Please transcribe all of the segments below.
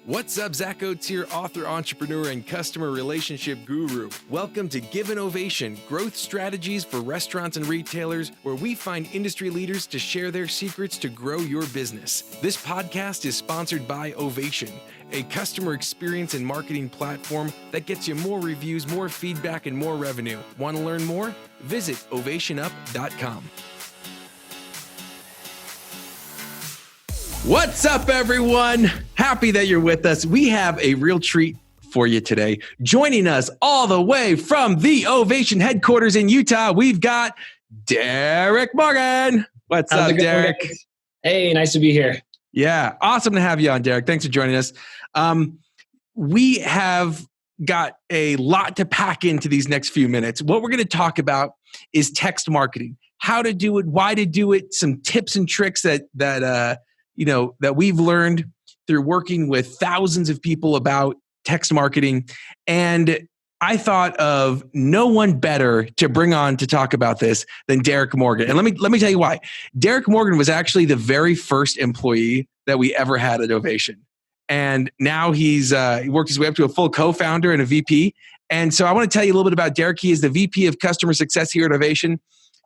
What's up, Zack Oates here, author, entrepreneur, and customer relationship guru. Welcome to Give an Ovation, growth strategies for restaurants and retailers, where we find industry leaders to share their secrets to grow your business. This podcast is sponsored by Ovation, a customer experience and marketing platform that gets you more reviews, more feedback, and more revenue. Want to learn more? Visit ovationup.com. What's up, everyone? Happy that you're with us. We have a real treat for you today. Joining us all the way from the Ovation headquarters in Utah, we've got Derek Morgan. What's up, Derek? Hey, nice to be here. Yeah, awesome to have you on, Derek. Thanks for joining us. We have got a lot to pack into these next few minutes. What we're going to talk about is text marketing, how to do it, why to do it, some tips and tricks that we've learned through working with thousands of people about text marketing. And I thought of no one better to bring on to talk about this than Derek Morgan. And let me tell you why. Derek Morgan was actually the very first employee that we ever had at Ovation. And now he worked his way up to a full co-founder and a VP. And so I want to tell you a little bit about Derek. He is the VP of Customer Success here at Ovation.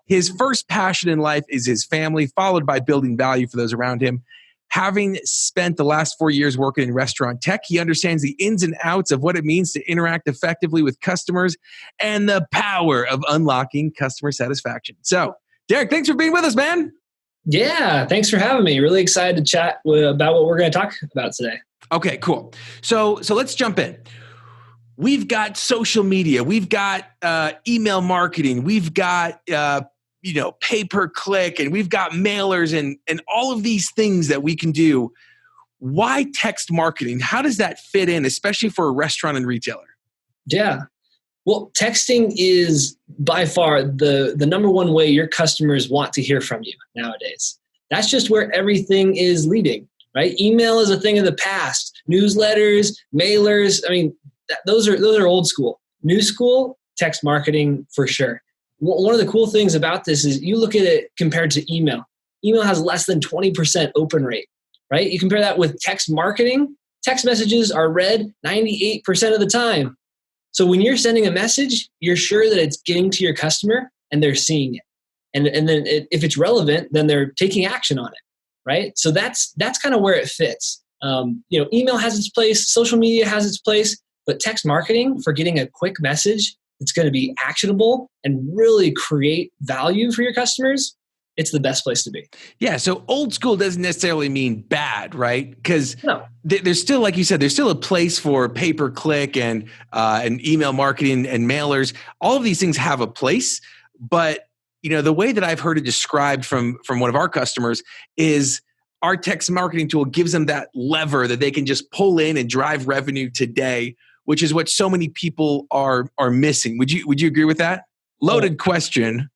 His first passion in life is his family, followed by building value for those around him. Having spent the last 4 years working in restaurant tech, he understands the ins and outs of what it means to interact effectively with customers and the power of unlocking customer satisfaction. So, Derek, thanks for being with us, man. Yeah, thanks for having me. Really excited to chat about what we're going to talk about today. Okay, cool. So let's jump in. We've got social media. We've got email marketing. We've got pay-per-click, and we've got mailers and all of these things that we can do. Why text marketing? How does that fit in, especially for a restaurant and retailer? Yeah. Well, texting is by far the number one way your customers want to hear from you nowadays. That's just where everything is leading, right? Email is a thing of the past. Newsletters, mailers, those are old school. New school, text marketing for sure. One of the cool things about this is you look at it compared to email. Email has less than 20% open rate, right? You compare that with text marketing. Text messages are read 98% of the time. So when you're sending a message, you're sure that it's getting to your customer and they're seeing it. And then if it's relevant, then they're taking action on it, right? So that's kind of where it fits. Email has its place, social media has its place, but text marketing for getting a quick message it's going to be actionable and really create value for your customers, it's the best place to be. Yeah. So old school doesn't necessarily mean bad, right? Because there's still, like you said, there's still a place for pay-per-click and email marketing and mailers. All of these things have a place. But, the way that I've heard it described from one of our customers is our text marketing tool gives them that lever that they can just pull in and drive revenue today, which is what so many people are missing. Would you agree with that? Loaded question.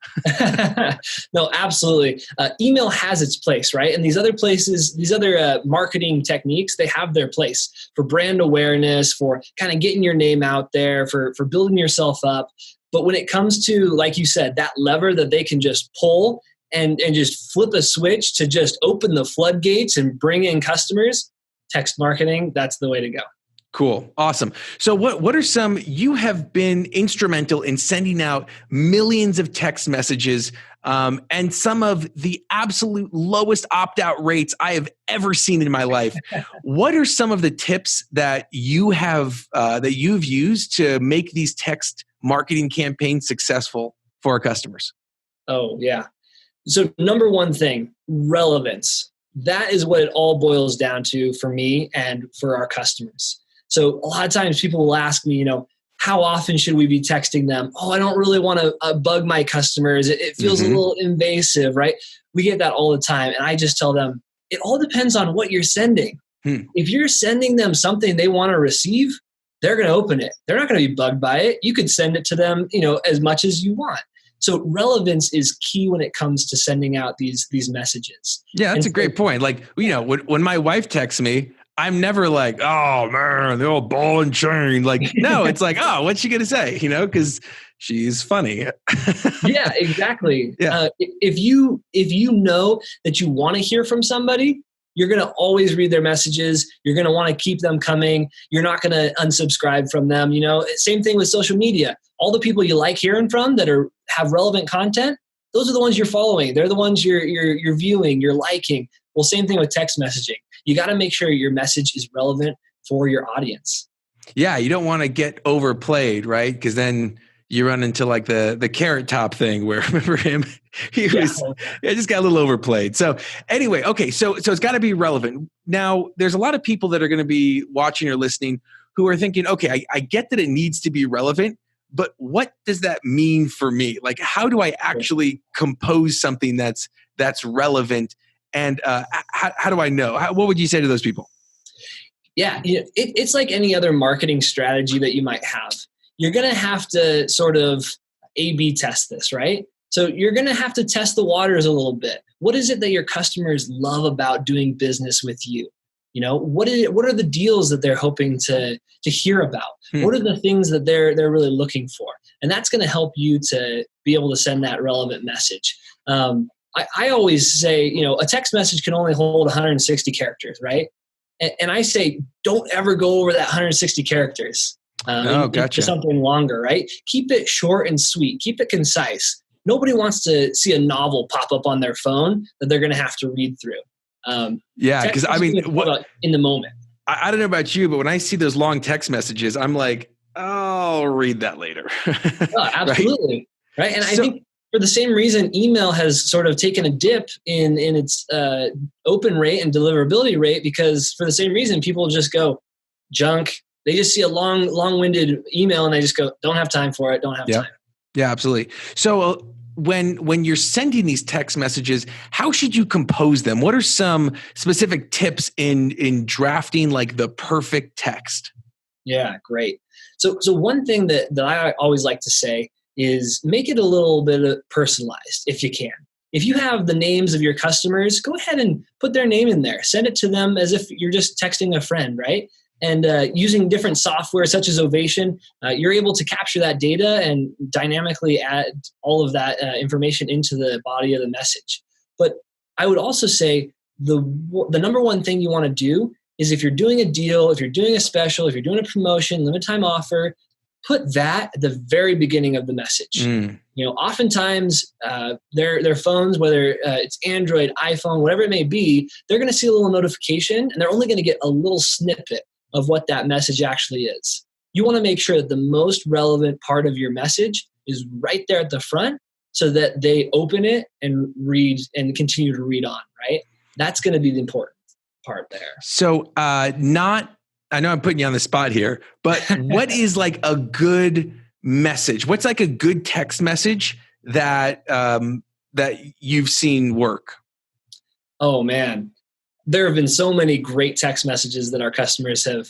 No, absolutely. Email has its place, right? And these other places, these other marketing techniques, they have their place for brand awareness, for kind of getting your name out there, for building yourself up. But when it comes to, like you said, that lever that they can just pull and just flip a switch to just open the floodgates and bring in customers, text marketing, that's the way to go. Cool. Awesome. So what are some, you have been instrumental in sending out millions of text messages and some of the absolute lowest opt-out rates I have ever seen in my life. What are some of the tips that you have, that you've used to make these text marketing campaigns successful for our customers? Oh, yeah. So number one thing, relevance. That is what it all boils down to for me and for our customers. So a lot of times people will ask me, how often should we be texting them? Oh, I don't really want to bug my customers. It feels a little invasive, right? We get that all the time. And I just tell them, it all depends on what you're sending. If you're sending them something they want to receive, they're going to open it. They're not going to be bugged by it. You could send it to them, as much as you want. So relevance is key when it comes to sending out these messages. Yeah, that's a great point. Like, when my wife texts me, I'm never like, oh man, the old ball and chain. Like, no, it's like, oh, what's she gonna say? Because she's funny. Yeah, exactly. Yeah. If you know that you want to hear from somebody, you're going to always read their messages. You're going to want to keep them coming. You're not going to unsubscribe from them. Same thing with social media. All the people you like hearing from that have relevant content, those are the ones you're following. They're the ones you're viewing, you're liking. Well, same thing with text messaging. You got to make sure your message is relevant for your audience. Yeah, you don't want to get overplayed, right? Because then you run into like the Carrot Top thing where, remember him? He just got a little overplayed. So anyway, okay, so it's got to be relevant. Now, there's a lot of people that are going to be watching or listening who are thinking, okay, I get that it needs to be relevant, but what does that mean for me? Like, how do I actually compose something that's relevant? And how do I know? What would you say to those people? Yeah, it's like any other marketing strategy that you might have. You're going to have to sort of A/B test this, right? So you're going to have to test the waters a little bit. What is it that your customers love about doing business with you? What are the deals that they're hoping to hear about? What are the things that they're really looking for? And that's going to help you to be able to send that relevant message. I always say, a text message can only hold 160 characters, right? And I say, don't ever go over that 160 characters. Gotcha. Something longer, right? Keep it short and sweet. Keep it concise. Nobody wants to see a novel pop up on their phone that they're going to have to read through. Because in the moment. I don't know about you, but when I see those long text messages, I'm like, I'll read that later. Oh, absolutely. Right. And I think for the same reason, email has sort of taken a dip in its open rate and deliverability rate, because for the same reason, people just go junk. They just see a long-winded email and they just go, don't have time for it. Don't have time. Yeah, absolutely. So when you're sending these text messages, how should you compose them? What are some specific tips in drafting like the perfect text? Yeah, great. So one thing that I always like to say is make it a little bit personalized if you can. If you have the names of your customers, go ahead and put their name in there. Send it to them as if you're just texting a friend, right? And using different software such as Ovation, you're able to capture that data and dynamically add all of that information into the body of the message. But I would also say the number one thing you want to do is, if you're doing a deal, if you're doing a special, if you're doing a promotion, limited time offer, put that at the very beginning of the message. Oftentimes their phones, whether it's Android, iPhone, whatever it may be, they're going to see a little notification and they're only going to get a little snippet of what that message actually is. You want to make sure that the most relevant part of your message is right there at the front so that they open it and read and continue to read on, right? That's going to be the important part there. So I know I'm putting you on the spot here, but what is like a good message? What's like a good text message that you've seen work? Oh man, there have been so many great text messages that our customers have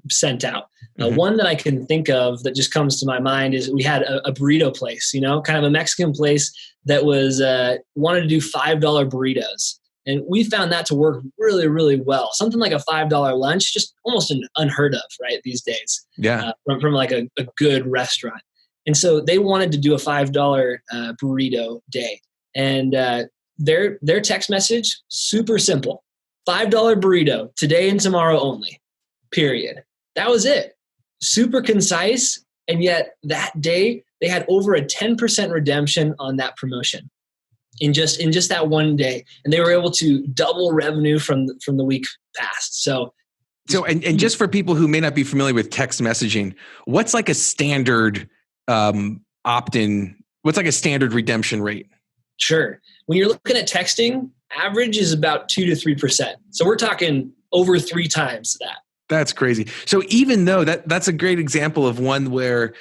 sent out. One that I can think of that just comes to my mind is we had a burrito place, kind of a Mexican place that was wanted to do $5 burritos. And we found that to work really, really well. Something like a $5 lunch, just almost unheard of, right, these days. Yeah. From like a good restaurant. And so they wanted to do a $5 burrito day. And their text message, super simple. $5 burrito, today and tomorrow only, period. That was it. Super concise. And yet that day, they had over a 10% redemption on that promotion. In just that one day, and they were able to double revenue from the week past. So just for people who may not be familiar with text messaging, what's like a standard opt-in? What's like a standard redemption rate? Sure. When you're looking at texting, average is about 2 to 3%. So we're talking over 3 times that. That's crazy. So even though that's a great example of one where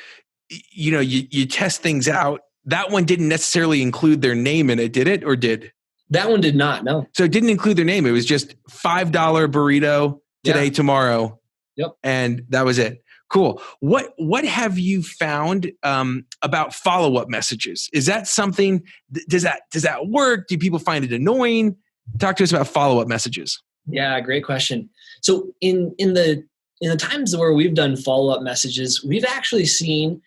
you test things out. That one didn't necessarily include their name in it, did it? Or did? That one did not, no. So it didn't include their name. It was just $5 burrito today, tomorrow. Yep. And that was it. Cool. What have you found about follow-up messages? Is that something, does that work? Do people find it annoying? Talk to us about follow-up messages. Yeah, great question. So in the times where we've done follow-up messages, we've actually seen,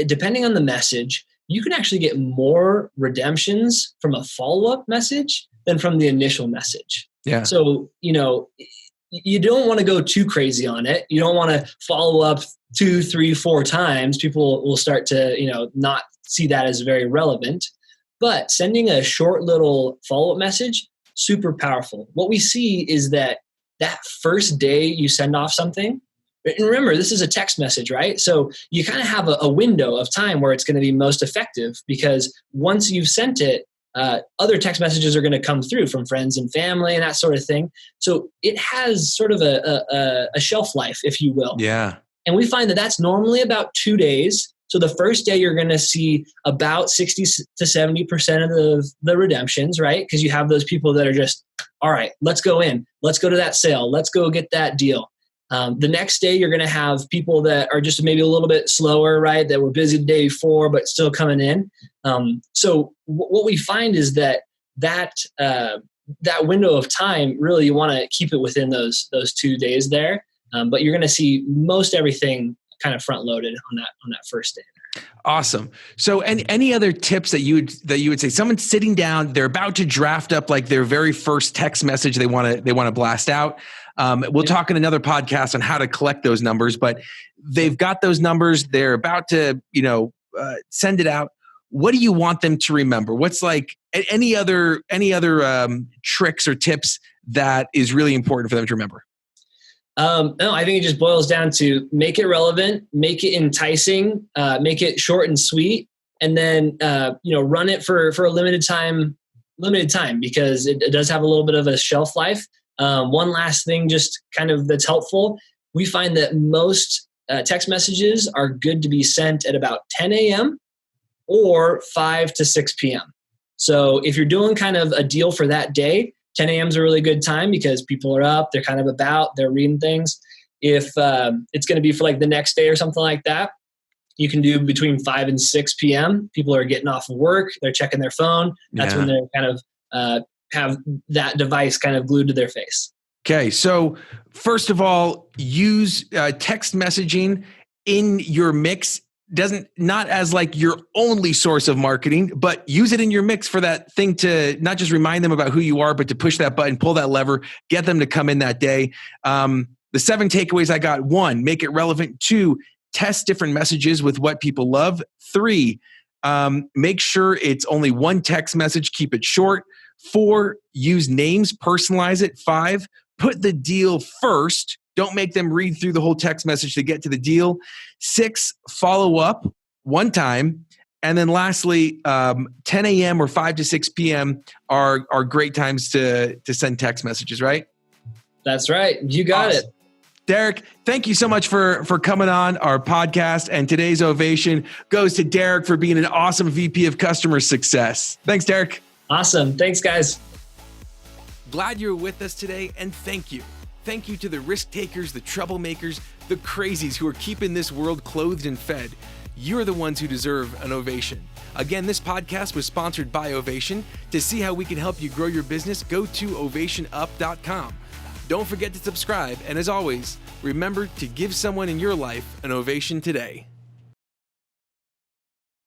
depending on the message, you can actually get more redemptions from a follow-up message than from the initial message. Yeah. So, you don't want to go too crazy on it. You don't want to follow up 2, 3, 4 times. People will start to, not see that as very relevant. But sending a short little follow-up message, super powerful. What we see is that first day you send off something, and remember, this is a text message, right? So you kind of have a window of time where it's going to be most effective, because once you've sent it, other text messages are going to come through from friends and family and that sort of thing. So it has sort of a shelf life, if you will. Yeah. And we find that that's normally about 2 days. So the first day you're going to see about 60 to 70% of the redemptions, right? Because you have those people that are just, all right, let's go in. Let's go to that sale. Let's go get that deal. The next day, you're going to have people that are just maybe a little bit slower, right? That were busy the day before, but still coming in. So what we find is that window of time, really, you want to keep it within those 2 days there. But you're going to see most everything kind of front loaded on that first day. Awesome. So, any other tips that you would say? Someone's sitting down, they're about to draft up like their very first text message they want to blast out. We'll talk in another podcast on how to collect those numbers, but they've got those numbers. They're about to send it out. What do you want them to remember? What's like any other tricks or tips that is really important for them to remember? No, I think it just boils down to make it relevant, make it enticing, make it short and sweet, and then run it for a limited time because it does have a little bit of a shelf life. One last thing, just kind of that's helpful. We find that most text messages are good to be sent at about 10 a.m. or 5 to 6 p.m. So if you're doing kind of a deal for that day, 10 a.m. is a really good time because people are up, they're kind of they're reading things. If it's going to be for like the next day or something like that, you can do between 5 and 6 p.m. People are getting off of work, they're checking their phone. That's when they're kind of have that device kind of glued to their face. Okay, so first of all, use text messaging in your mix. Not as like your only source of marketing, but use it in your mix for that thing to not just remind them about who you are, but to push that button, pull that lever, get them to come in that day. The 7 takeaways I got: 1, make it relevant. 2, test different messages with what people love. 3, make sure it's only one text message, keep it short. 4, use names, personalize it. 5, put the deal first. Don't make them read through the whole text message to get to the deal. 6, follow up one time. And then lastly, 10 a.m. or 5 to 6 p.m. are great times to send text messages, right? That's right. You got it. Derek, thank you so much for coming on our podcast. And today's ovation goes to Derek for being an awesome VP of Customer Success. Thanks, Derek. Awesome. Thanks, guys. Glad you're with us today, and thank you. Thank you to the risk takers, the troublemakers, the crazies who are keeping this world clothed and fed. You're the ones who deserve an ovation. Again, this podcast was sponsored by Ovation. To see how we can help you grow your business, go to ovationup.com. Don't forget to subscribe, and as always, remember to give someone in your life an ovation today.